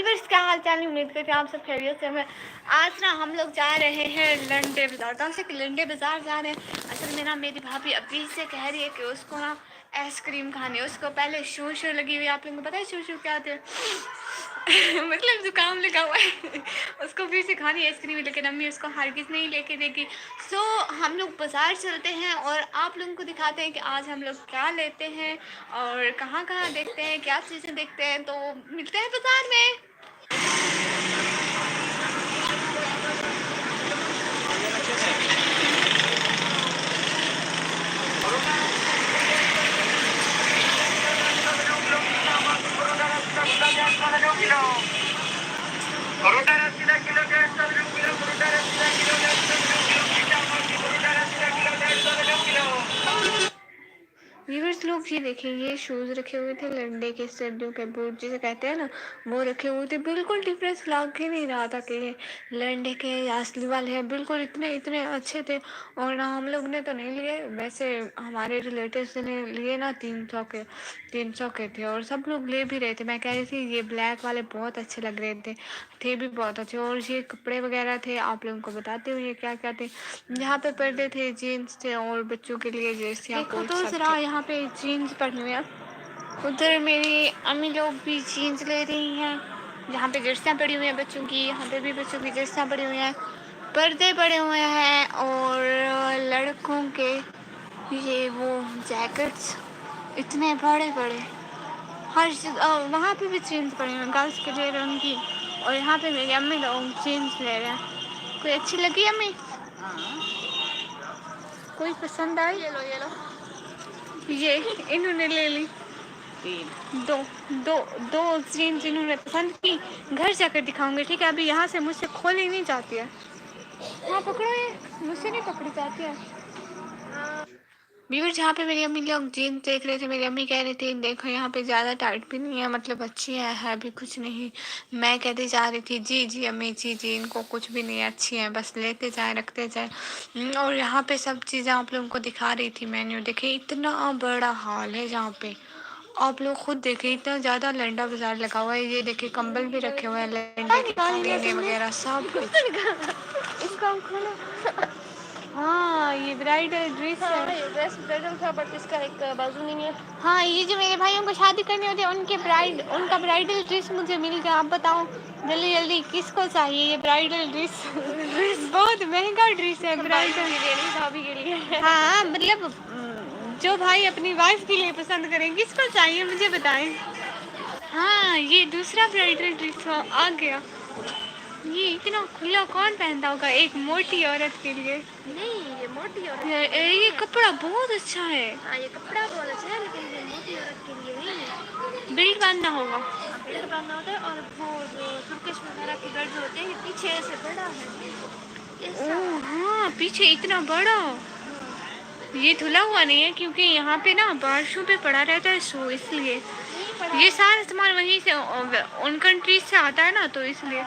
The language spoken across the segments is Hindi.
व्यूअर्स क्या हाल चाल है, उम्मीद करते हैं आप सब खैरियत से हैं। आज ना हम लोग जा रहे हैं लंडे बाज़ार। कहाँ से लंडे बाज़ार जा रहे हैं। असल में ना मेरी भाभी अभी से कह रही है कि उसको ना आइसक्रीम खानी है। उसको पहले शू शू लगी हुई है। आप लोगों को पता है शू शू क्या होते हैं मतलब जुकाम लगा हुआ है उसको फिर से खानी है आइसक्रीम, लेकिन अम्मी उसको हरगिज़ नहीं लेके देगी। सो हम लोग बाज़ार चलते हैं और आप लोगों को दिखाते हैं कि आज हम लोग क्या लेते हैं और कहाँ कहाँ देखते हैं, क्या चीज़ें देखते हैं। तो मिलते हैं बाज़ार में। व्यूअर्स लोग ये देखें, ये शूज़ रखे हुए थे लंडे के, सर्दियों के बूट जिसे कहते हैं ना, वो रखे हुए थे। बिल्कुल डिफरेंस लग ही नहीं रहा था कि ये लंडे के या असली वाले हैं। बिल्कुल इतने इतने अच्छे थे। और ना हम लोग ने तो नहीं लिए, वैसे हमारे रिलेटिव्स ने लिए ना 300 के थे और सब लोग ले भी रहे थे। मैं कह रही थी ये ब्लैक वाले बहुत अच्छे लग रहे थे भी बहुत अच्छे। और ये कपड़े वगैरह थे, आप लोगों को बताते हुए क्या क्या थे। यहाँ पे पर्दे थे, जीन्स थे और बच्चों के लिए जर्सियाँ कोट सब थे। यहाँ पे जीन्स पड़ी हुई है। उधर मेरी अम्मी लोग भी जीन्स ले रही हैं। यहाँ पे जर्सियाँ पड़ी हुई हैं बच्चों की, यहाँ पे भी बच्चों की जर्सियाँ पड़ी हुई हैं, पर्दे पड़े हुए हैं। और लड़कों के ये वो जैकेट्स इतने बड़े बड़े, हर वहाँ पे भी जीन्स पड़ी हुई हैं गर्ल्स के लिए रंग की। और यहाँ पे मेरी अम्मी लोग जीन्स ले रहे हैं। कोई अच्छी लगी अम्मी? कोई पसंद आई? ये लो ये इन्होंने ले ली दो दो दो जीन्स इन्होंने पसंद की। घर जाकर दिखाऊंगी, ठीक है? अभी यहाँ से मुझसे खोली नहीं जाती है। हाँ पकड़ो, ये मुझसे नहीं पकड़ी जाती है। व्यूअर्स जहाँ पे मेरी अम्मी लोग जीन्स देख रहे थे, मेरी अम्मी कह रही थी देखो यहाँ पे ज़्यादा टाइट भी नहीं है, मतलब अच्छी है भी कुछ नहीं। मैं कहती जा रही थी जी जी अम्मी जी इनको कुछ भी नहीं, अच्छी है, बस लेते जाए रखते जाए। और यहाँ पे सब चीज़ें आप लोगों को दिखा रही थी। मेन्यू देखे, इतना बड़ा हॉल है जहाँ पे आप लोग खुद देखें, इतना ज़्यादा लंडा बाजार लगा हुआ है। ये देखे कंबल भी रखे हुए हैं, लंडे वगैरह सब कुछ। इसका खोलो। हाँ ये ब्राइडल ड्रेस है। हाँ, ये ड्रेस ब्राइडल था बट इसका एक बाजू नहीं है। हाँ ये जो मेरे भाइयों को शादी करनी होती है उनका ब्राइडल ड्रेस मुझे मिल गया। आप बताओ जल्दी जल्दी किसको चाहिए ये ब्राइडल ड्रेस बहुत महंगा ड्रेस है ब्राइडल भाभी के लिए। हाँ मतलब जो भाई अपनी वाइफ के लिए पसंद करें, किसको चाहिए मुझे बताएं। हाँ ये दूसरा ब्राइडल ड्रेस आ गया। ये इतना खुला कौन पहनता होगा एक मोटी औरत के लिए? नहीं ये मोटी औरत, ये कपड़ा बहुत अच्छा है। हाँ ये कपड़ा बहुत अच्छा है, लेकिन ये मोटी औरत के लिए नहीं है। बेल्ट बांधना होगा। बेल्ट बांधना होता है। और वो जो तुर्किश वगैरह के बेल्ट होते हैं, ये पीछे से बड़ा है। ओह हाँ पीछे इतना बड़ा। ये धुला हुआ नहीं है क्योंकि यहाँ पे ना बारिशों पे पड़ा रहता है, सो इसलिए ये सारा सामान वहीं से उन कंट्रीज से आता है ना, तो इसलिए।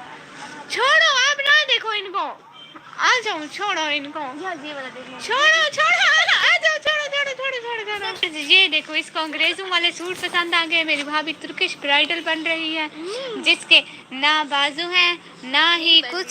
छोड़ो आप ना देखो इनको, आ जाओ छोड़ो इनको, छोड़ो छोड़ो आ जाओ, छोड़ो छोड़ो छोड़ो छोड़ो छोड़ो। ये देखो इसको अंग्रेजों वाले सूट पसंद आ गए। मेरी भाभी तुर्किश ब्राइडल बन रही है जिसके ना बाजू है ना ही कुछ